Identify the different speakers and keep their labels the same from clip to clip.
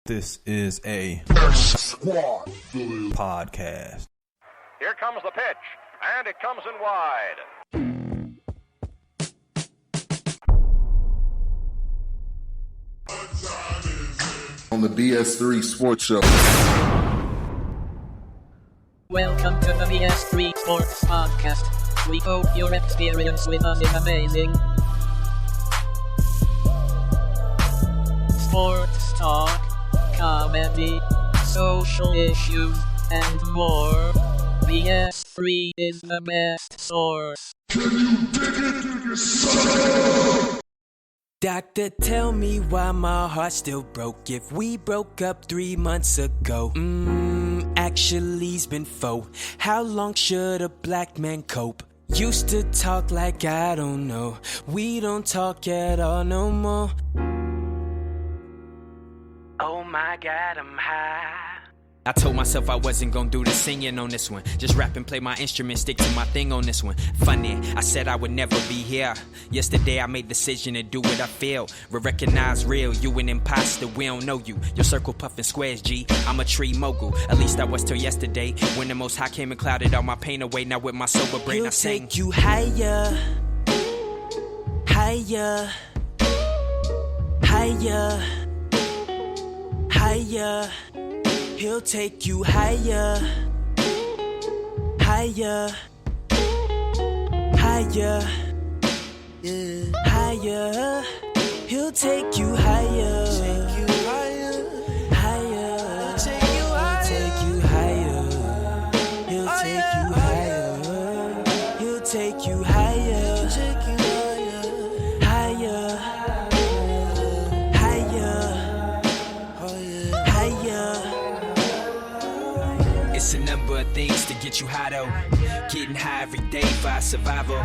Speaker 1: This is a podcast.
Speaker 2: Here comes the pitch, and it comes in wide.
Speaker 3: On the BS3 Sports Show.
Speaker 4: Welcome to the BS3 Sports Podcast. We hope your experience with us is amazing. Sports talk, comedy, social issues, and more. BS3 is the best source.
Speaker 3: Can you dig it, son?
Speaker 5: Doctor, tell me why my heart still broke if we broke up 3 months ago. Actually it's been 4. How long should a black man cope? Used to talk like I don't know. We don't talk at all no more. Oh my God, I'm high. I told myself I wasn't gonna do the singing on this one. Just rap and play my instrument, stick to my thing on this one. Funny, I said I would never be here. Yesterday I made the decision to do what I feel. We recognize real, you an imposter, we don't know you. Your circle puffin' squares, G. I'm a tree mogul, at least I was till yesterday. When the Most High came and clouded all my pain away. Now with my sober brain
Speaker 6: He'll
Speaker 5: I sing.
Speaker 6: take you higher, higher, higher, higher. He'll take you higher, higher, higher, yeah, higher. He'll take you higher, higher, higher, take you higher. He'll take you higher, he'll take you higher, higher, higher, higher.
Speaker 5: It's a number of things to get you high though. Getting high every day for our survival.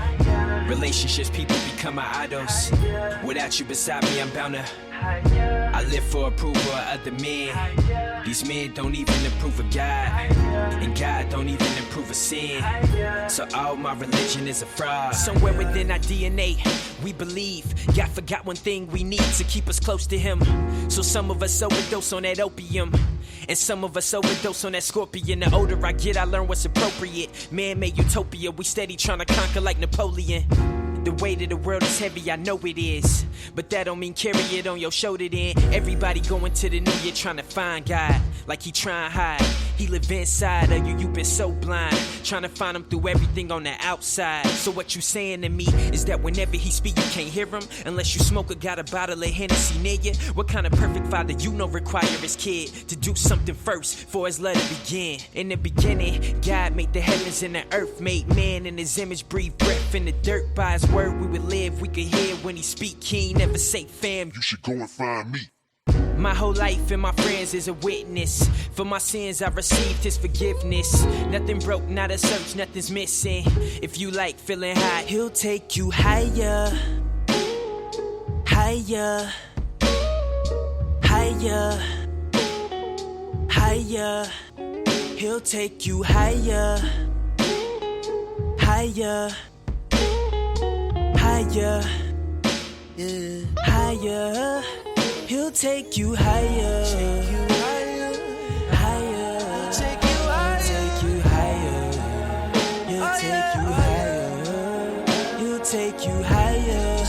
Speaker 5: Relationships, people become my idols. Without you beside me, I'm bound to. I live for approval of other men. These men don't even approve of God, and God don't even approve of sin. So all my religion is a fraud. Somewhere within our DNA, we believe God forgot one thing we need to keep us close to Him. So some of us overdose on that opium, and some of us overdose on that scorpion. The older I get, I learn what's appropriate. Man-made utopia, we steady trying to conquer like Napoleon. The weight of the world is heavy, I know it is, but that don't mean carry it on your shoulder then. Everybody going to the new year trying to find God, like he trying hide. He live inside of you, you been so blind, trying to find him through everything on the outside. So what you saying to me is that whenever he speak, you can't hear him unless you smoke or got a bottle of Hennessy near you? What kind of perfect father you know require his kid to do something first for his love to begin? In the beginning, God made the heavens and the earth, made man in his image, breathe breath in the dirt. By his word we would live, we could hear when he speak. He ain't never say fam,
Speaker 3: You should go and find me.
Speaker 5: my whole life and my friends is a witness. For my sins I received his forgiveness. Nothing broke, not a search, nothing's missing. If you like feeling high,
Speaker 6: He'll take you higher, higher, higher, higher. He'll take you higher, higher, higher, yeah, higher. He'll take you higher, higher, higher, take you higher, he'll take you higher, he'll take you higher,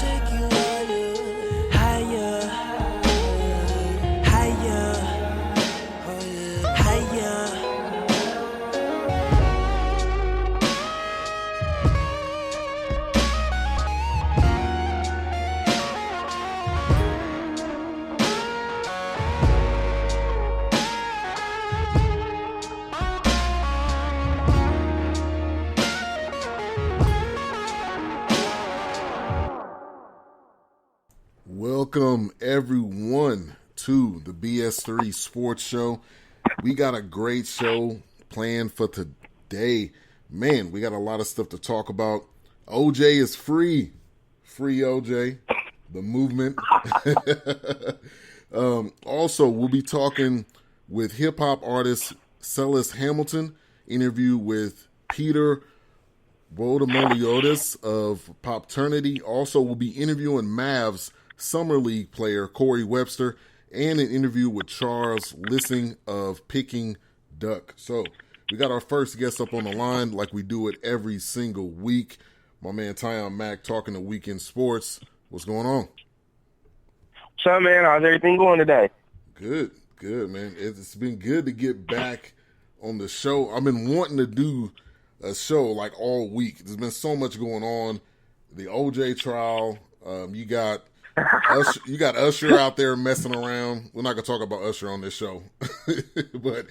Speaker 6: higher, higher, higher.
Speaker 3: Welcome, everyone, to the BS3 Sports Show. We got a great show planned for today. Man, we got a lot of stuff to talk about. OJ is free. Free OJ. The movement. Also, we'll be talking with hip-hop artist Cellus Hamilton. Interview with Peter Roumeliotis of Popternative. Also, we'll be interviewing Mavs Summer League player Corey Webster and an interview with Charles Lising of Picking Duck. So we got our first guest up on the line like we do it every single week. My man Tyjun Mack talking to Weekend Sports. What's going on?
Speaker 7: What's up, man? How's everything going today?
Speaker 3: Good, man. It's been good to get back on the show. I've been wanting to do a show like all week. There's been so much going on. The OJ trial. You got Usher out there messing around. We're not gonna talk about Usher on this show, but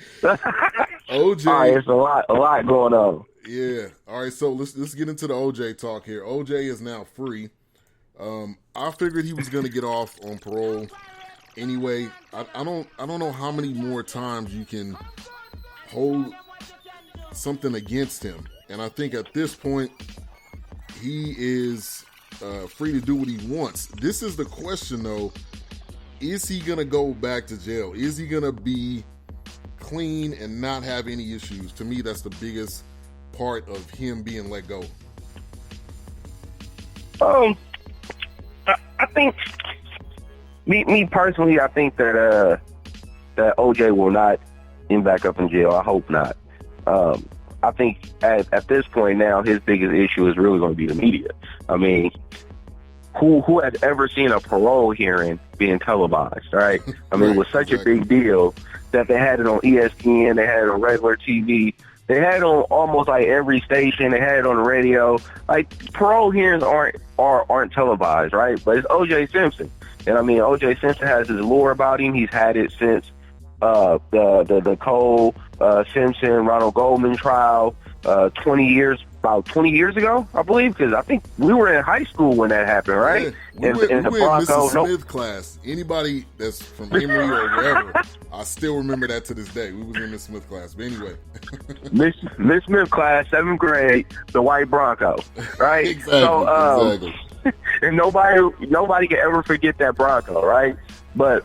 Speaker 3: OJ.
Speaker 7: All right, it's a lot going on.
Speaker 3: Yeah. All right. So let's get into the OJ talk here. OJ is now free. I figured he was gonna get off on parole anyway. I don't know how many more times you can hold something against him, and I think at this point he is free to do what he wants. This is the question, though. Is he going to go back to jail? Is he going to be clean and not have any issues? To me, that's the biggest part of him being let go.
Speaker 7: I think, me personally, I think that OJ will not end back up in jail. I hope not. I think at this point now, his biggest issue is really going to be the media. I mean, who has ever seen a parole hearing being televised, right? I mean, it was such a big deal that they had it on ESPN, they had it on regular TV, they had it on almost like every station, they had it on the radio. Like, parole hearings aren't televised, right? But it's O.J. Simpson. And I mean, O.J. Simpson has his lore about him. He's had it since the Cole Simpson, Ronald Goldman trial, about 20 years ago, I believe, because I think we were in high school when that happened, right?
Speaker 3: Yeah, we were in Mrs. Smith class. Anybody that's from Emory or wherever, I still remember that to this day. We was in Miss Smith class. But anyway.
Speaker 7: Miss Smith class, 7th grade, the white Bronco, right?
Speaker 3: Exactly.
Speaker 7: And nobody can ever forget that Bronco, right? But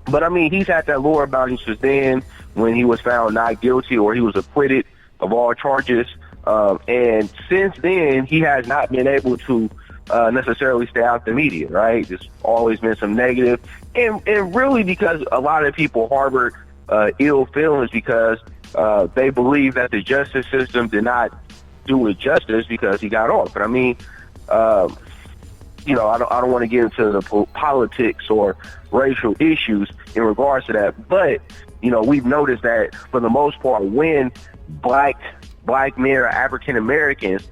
Speaker 7: I mean, he's had that lore about him since then, when he was found not guilty or he was acquitted of all charges. And since then, he has not been able to necessarily stay out the media, right? There's always been some negative. And really because a lot of people harbor ill feelings because they believe that the justice system did not do it justice because he got off. But I mean, I don't want to get into the politics or racial issues in regards to that. But, we've noticed that for the most part, when black men or African Americans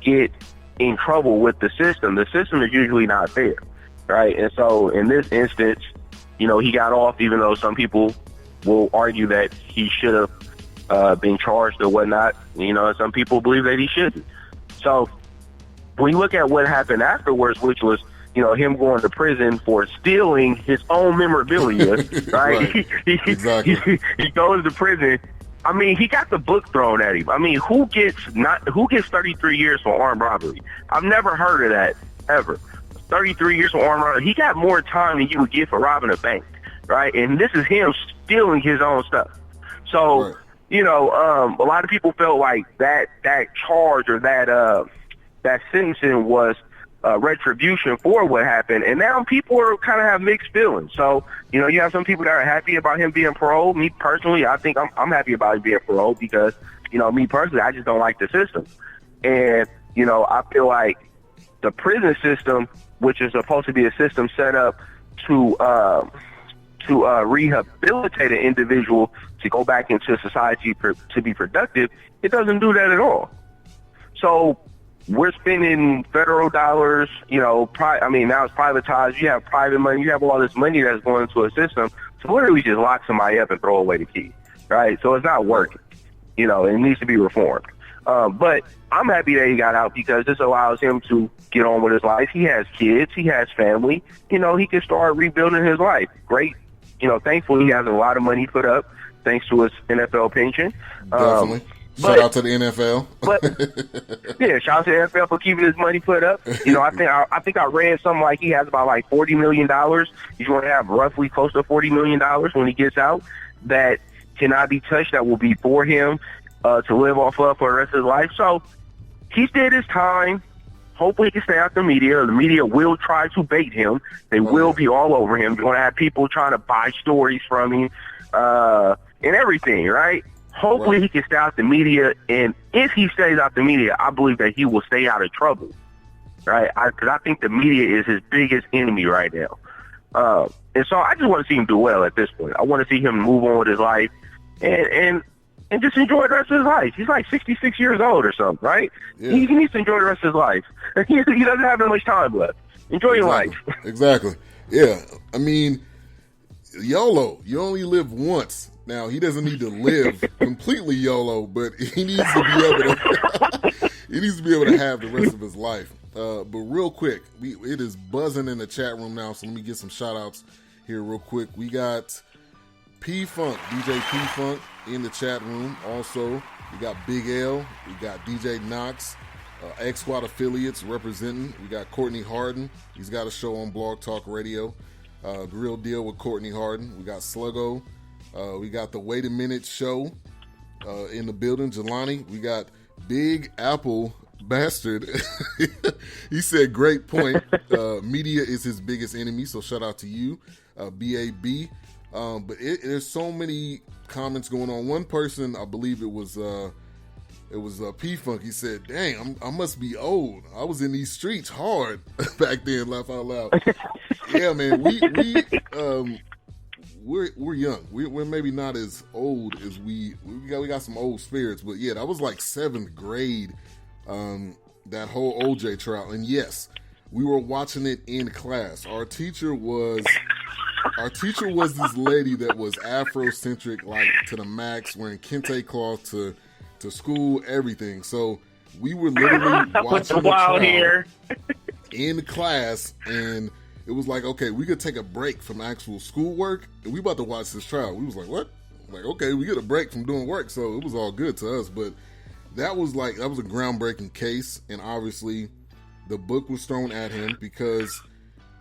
Speaker 7: get in trouble with the system is usually not fair, right? And so in this instance, he got off, even though some people will argue that he should have been charged or whatnot. Some people believe that he shouldn't. So when you look at what happened afterwards, which was, him going to prison for stealing his own memorabilia, right?
Speaker 3: Exactly.
Speaker 7: He goes to prison. I mean, he got the book thrown at him. I mean, who gets 33 years for armed robbery? I've never heard of that, ever. 33 years for armed robbery. He got more time than you would get for robbing a bank, right? And this is him stealing his own stuff. So,
Speaker 3: right.
Speaker 7: A lot of people felt like that charge or that sentencing was retribution for what happened, and now people are kind of have mixed feelings. So, you have some people that are happy about him being paroled. Me personally, I think I'm happy about him being paroled because, me personally, I just don't like the system. And, I feel like the prison system, which is supposed to be a system set up to rehabilitate an individual to go back into society to be productive, it doesn't do that at all. So we're spending federal dollars, now it's privatized. You have private money. You have all this money that's going into a system to literally just lock somebody up and throw away the key, right? So it's not working. It needs to be reformed. But I'm happy that he got out because this allows him to get on with his life. He has kids. He has family. He can start rebuilding his life. Great. Thankfully, he has a lot of money put up thanks to his NFL pension.
Speaker 3: Definitely. Shout out to the NFL.
Speaker 7: But yeah, shout out to the NFL for keeping his money put up. I think I read something like he has about like $40 million. He's going to have roughly close to $40 million when he gets out that cannot be touched, that will be for him to live off of for the rest of his life. So he did his time. hopefully he can stay out the media. The media will try to bait him. They will be all over him. You're going to have people trying to buy stories from him and everything, right? Hopefully he can stay out the media, and if he stays out the media, I believe that he will stay out of trouble, right? Because I think the media is his biggest enemy right now. And so I just want to see him do well at this point. I want to see him move on with his life and just enjoy the rest of his life. He's like 66 years old or something, right? Yeah. He needs to enjoy the rest of his life. He doesn't have that much time left. Enjoy your life.
Speaker 3: Exactly. Yeah. I mean, YOLO. You only live once. Now, he doesn't need to live completely YOLO, but he needs to be able to have the rest of his life. But real quick, it is buzzing in the chat room now, so let me get some shout-outs here real quick. We got P-Funk, DJ P-Funk in the chat room. Also, we got Big L. We got DJ Knox, X-Squad affiliates representing. We got Courtney Harden. He's got a show on Blog Talk Radio. Grill Deal with Courtney Harden. We got Sluggo. We got the Wait a Minute show in the building. Jelani. We got Big Apple Bastard. He said, great point. Media is his biggest enemy, so shout out to you, BAB. But there's so many comments going on. One person, I believe it was P-Funk. He said, dang, I must be old. I was in these streets hard back then, laugh out loud. Yeah, man, we're young. We're maybe not as old as we got some old spirits, but yeah, that was like 7th grade, that whole OJ trial. And yes, we were watching it in class. Our teacher was this lady that was Afrocentric, like to the max, wearing kente cloth to school, everything. So we were literally watching the trial here in class, and it was like, okay, we could take a break from actual schoolwork, and we about to watch this trial. We was like, what? Like, okay, we get a break from doing work, so it was all good to us. But that was a groundbreaking case, and obviously the book was thrown at him because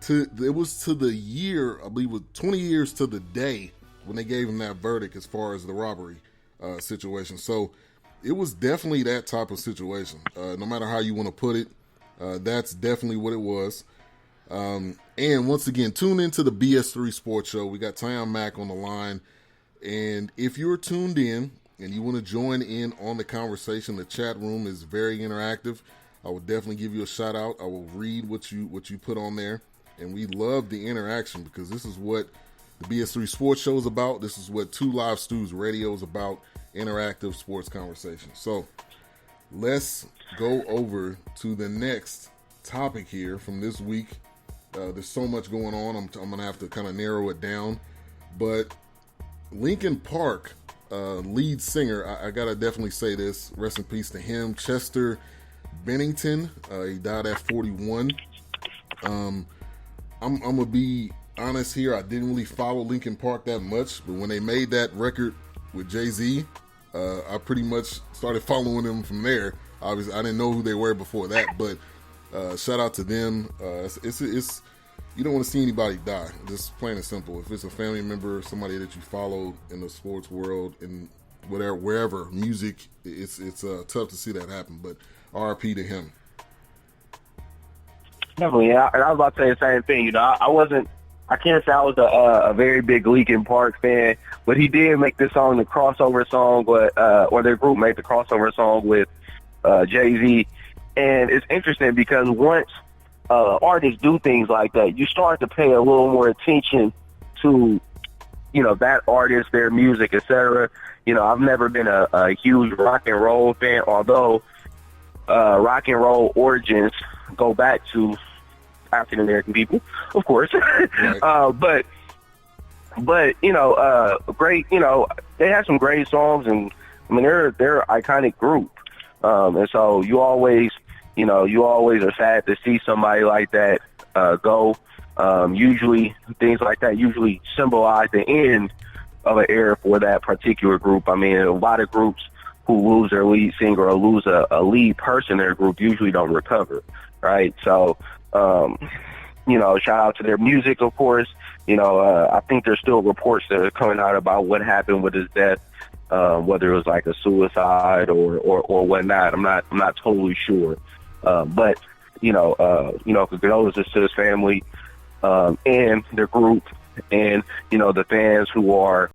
Speaker 3: it was to the year, I believe it was 20 years to the day when they gave him that verdict as far as the robbery situation. So it was definitely that type of situation. No matter how you want to put it, that's definitely what it was. And once again, tune into the BS3 Sports Show. We got Tyjun Mack on the line. And if you're tuned in and you want to join in on the conversation, the chat room is very interactive. I will definitely give you a shout out. I will read what you put on there. And we love the interaction because this is what the BS3 Sports Show is about. This is what Two Live Stews Radio is about, interactive sports conversation. So let's go over to the next topic here from this week. There's so much going on. I'm going to have to kind of narrow it down. But Linkin Park lead singer, I got to definitely say this. Rest in peace to him. Chester Bennington. He died at 41. I'm going to be honest here. I didn't really follow Linkin Park that much. But when they made that record with Jay-Z, I pretty much started following them from there. Obviously, I didn't know who they were before that. But shout out to them. It's you don't want to see anybody die. Just plain and simple. If it's a family member, somebody that you follow in the sports world, in wherever music, it's tough to see that happen. But RIP to him.
Speaker 7: Definitely, and I was about to say the same thing. You know, I can't say I was a very big Linkin Park fan, but he did make this song, the crossover song, or their group made the crossover song with Jay-Z. And it's interesting because once artists do things like that, you start to pay a little more attention to, you know, that artist, their music, etc. You know, I've never been a huge rock and roll fan, although rock and roll origins go back to African American people, of course. Right. But you know, great. You know, they have some great songs, and I mean they're an iconic group. And so you always are sad to see somebody like that go. Usually things like that usually symbolize the end of an era for that particular group. I mean, a lot of groups who lose their lead singer or lose a lead person in their group usually don't recover, right? So, you know, shout out to their music, of course. You know, I think there's still reports that are coming out about what happened with his death. Whether it was like a suicide or whatnot, I'm not totally sure. But condolences to his family and their group, and the fans who are